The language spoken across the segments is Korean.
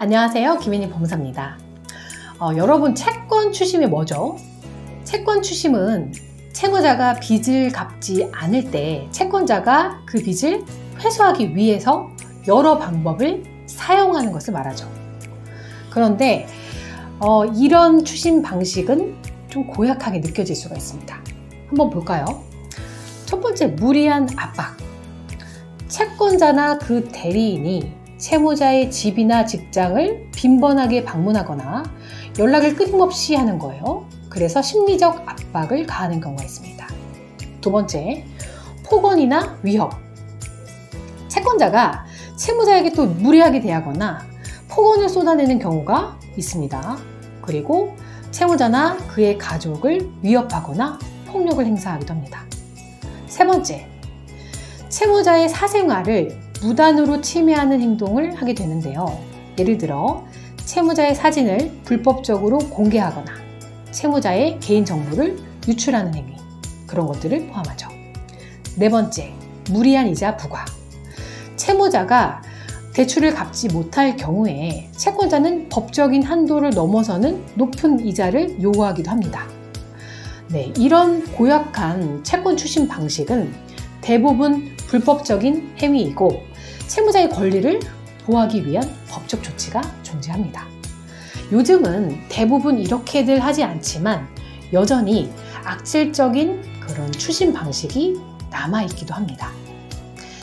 안녕하세요. 김혜니 법무사입니다. 여러분, 채권 추심이 뭐죠? 채권 추심은 채무자가 빚을 갚지 않을 때 채권자가 그 빚을 회수하기 위해서 여러 방법을 사용하는 것을 말하죠. 그런데 이런 추심 방식은 좀 고약하게 느껴질 수가 있습니다. 한번 볼까요? 첫 번째, 무리한 압박. 채권자나 그 대리인이 채무자의 집이나 직장을 빈번하게 방문하거나 연락을 끊임없이 하는 거예요. 그래서 심리적 압박을 가하는 경우가 있습니다. 두 번째, 폭언이나 위협. 채권자가 채무자에게 또 무리하게 대하거나 폭언을 쏟아내는 경우가 있습니다. 그리고 채무자나 그의 가족을 위협하거나 폭력을 행사하기도 합니다. 세 번째, 채무자의 사생활을 무단으로 침해하는 행동을 하게 되는데요. 예를 들어 채무자의 사진을 불법적으로 공개하거나 채무자의 개인정보를 유출하는 행위, 그런 것들을 포함하죠. 네 번째, 무리한 이자 부과. 채무자가 대출을 갚지 못할 경우에 채권자는 법적인 한도를 넘어서는 높은 이자를 요구하기도 합니다. 네, 이런 고약한 채권 추심 방식은 대부분 불법적인 행위이고 채무자의 권리를 보호하기 위한 법적 조치가 존재합니다. 요즘은 대부분 이렇게들 하지 않지만 여전히 악질적인 그런 추심 방식이 남아있기도 합니다.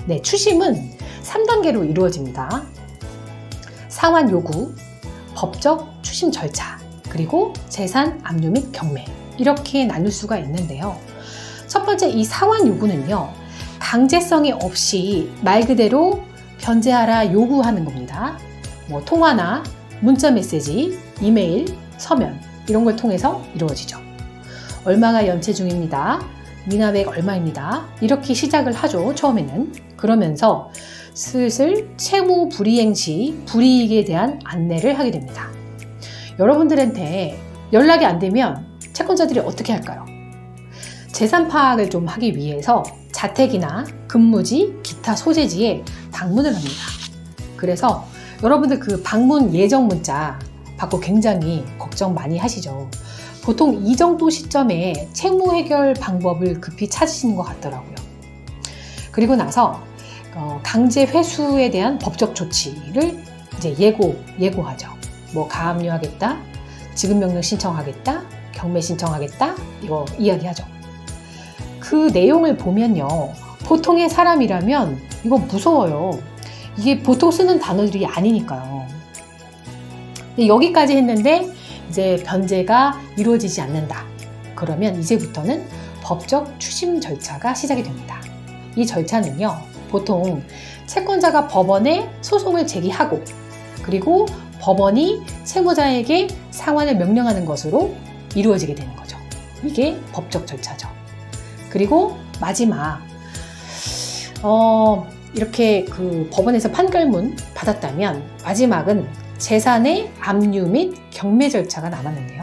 네, 추심은 3단계로 이루어집니다. 상환 요구, 법적 추심 절차, 그리고 재산 압류 및 경매, 이렇게 나눌 수가 있는데요. 첫 번째, 이 상환 요구는요, 강제성이 없이 말 그대로 변제하라 요구하는 겁니다. 통화나 문자 메시지, 이메일, 서면, 이런 걸 통해서 이루어지죠. 얼마가 연체 중입니다. 미납액 얼마입니다. 이렇게 시작을 하죠, 처음에는. 그러면서 슬슬 채무 불이행 시 불이익에 대한 안내를 하게 됩니다. 여러분들한테 연락이 안 되면 채권자들이 어떻게 할까요? 재산 파악을 좀 하기 위해서 자택이나 근무지, 기타 소재지에 방문을 합니다. 그래서 여러분들 그 방문 예정 문자 받고 굉장히 걱정 많이 하시죠. 보통 이 정도 시점에 채무 해결 방법을 급히 찾으시는 것 같더라고요. 그리고 나서 강제 회수에 대한 법적 조치를 이제 예고하죠. 가압류하겠다, 지급명령 신청하겠다, 경매 신청하겠다, 이거 이야기하죠. 그 내용을 보면요, 보통의 사람이라면 이거 무서워요. 이게 보통 쓰는 단어들이 아니니까요. 여기까지 했는데 이제 변제가 이루어지지 않는다. 그러면 이제부터는 법적 추심 절차가 시작이 됩니다. 이 절차는요, 보통 채권자가 법원에 소송을 제기하고 그리고 법원이 채무자에게 상환을 명령하는 것으로 이루어지게 되는 거죠. 이게 법적 절차죠. 그리고 마지막, 이렇게 그 법원에서 판결문 받았다면 마지막은 재산의 압류 및 경매 절차가 남았는데요.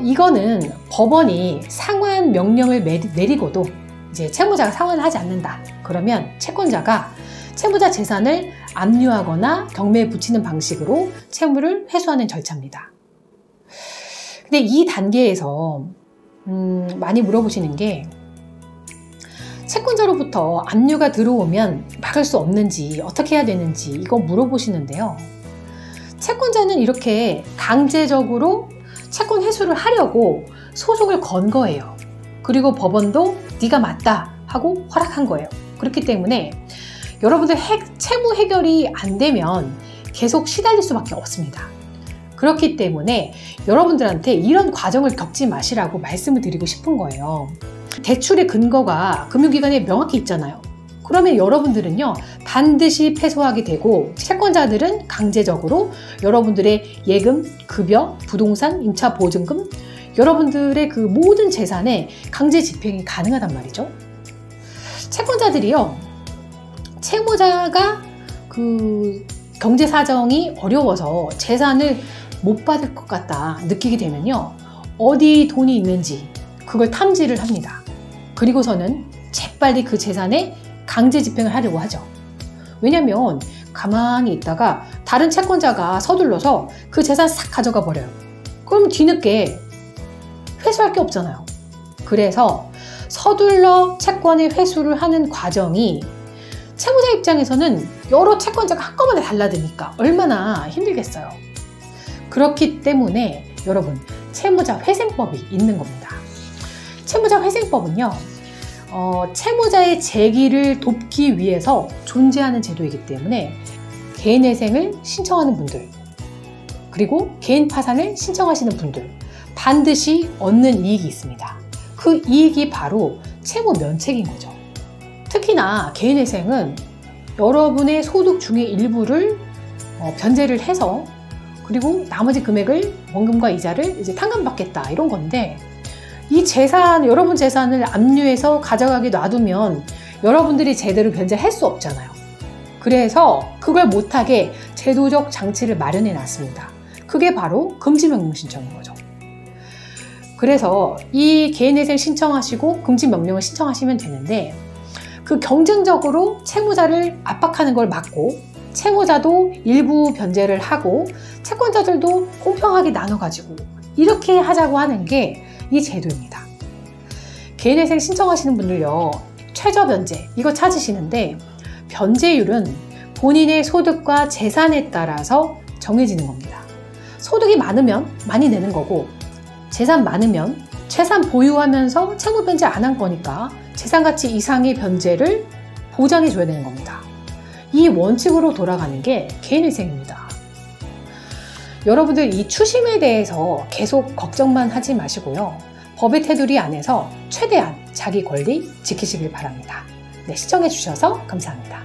이거는 법원이 상환 명령을 내리고도 이제 채무자가 상환을 하지 않는다. 그러면 채권자가 채무자 재산을 압류하거나 경매에 붙이는 방식으로 채무를 회수하는 절차입니다. 근데 이 단계에서 많이 물어보시는 게, 채권자로부터 압류가 들어오면 막을 수 없는지 어떻게 해야 되는지 이거 물어보시는데요. 채권자는 이렇게 강제적으로 채권 회수를 하려고 소송을 건 거예요. 그리고 법원도 네가 맞다 하고 허락한 거예요. 그렇기 때문에 여러분들 채무 해결이 안 되면 계속 시달릴 수밖에 없습니다. 그렇기 때문에 여러분들한테 이런 과정을 겪지 마시라고 말씀을 드리고 싶은 거예요. 대출의 근거가 금융기관에 명확히 있잖아요. 그러면 여러분들은요, 반드시 패소하게 되고 채권자들은 강제적으로 여러분들의 예금, 급여, 부동산, 임차보증금, 여러분들의 그 모든 재산에 강제 집행이 가능하단 말이죠. 채권자들이요, 채무자가 그 경제 사정이 어려워서 재산을 못 받을 것 같다 느끼게 되면요, 어디 돈이 있는지 그걸 탐지를 합니다. 그리고서는 재빨리 그 재산에 강제 집행을 하려고 하죠. 왜냐하면 가만히 있다가 다른 채권자가 서둘러서 그 재산 싹 가져가 버려요. 그럼 뒤늦게 회수할 게 없잖아요. 그래서 서둘러 채권의 회수를 하는 과정이 채무자 입장에서는 여러 채권자가 한꺼번에 달라드니까 얼마나 힘들겠어요. 그렇기 때문에 여러분, 채무자 회생법이 있는 겁니다. 채무자 회생법은요, 채무자의 재기를 돕기 위해서 존재하는 제도이기 때문에 개인회생을 신청하는 분들, 그리고 개인 파산을 신청하시는 분들 반드시 얻는 이익이 있습니다. 그 이익이 바로 채무 면책인 거죠. 특히나 개인회생은 여러분의 소득 중의 일부를 변제를 해서 그리고 나머지 금액을 원금과 이자를 이제 탕감받겠다 이런 건데, 이 재산, 여러분 재산을 압류해서 가져가게 놔두면 여러분들이 제대로 변제할 수 없잖아요. 그래서 그걸 못하게 제도적 장치를 마련해 놨습니다. 그게 바로 금지명령 신청인 거죠. 그래서 이 개인회생 신청하시고 금지명령을 신청하시면 되는데, 그 경쟁적으로 채무자를 압박하는 걸 막고 채무자도 일부 변제를 하고 채권자들도 공평하게 나눠가지고 이렇게 하자고 하는 게 이 제도입니다. 개인회생 신청하시는 분들요, 최저 변제 이거 찾으시는데 변제율은 본인의 소득과 재산에 따라서 정해지는 겁니다. 소득이 많으면 많이 내는 거고, 재산 많으면 재산 보유하면서 채무 변제 안 한 거니까 재산 가치 이상의 변제를 보장해 줘야 되는 겁니다. 이 원칙으로 돌아가는 게 개인회생입니다. 여러분들 이 추심에 대해서 계속 걱정만 하지 마시고요. 법의 테두리 안에서 최대한 자기 권리 지키시길 바랍니다. 네, 시청해 주셔서 감사합니다.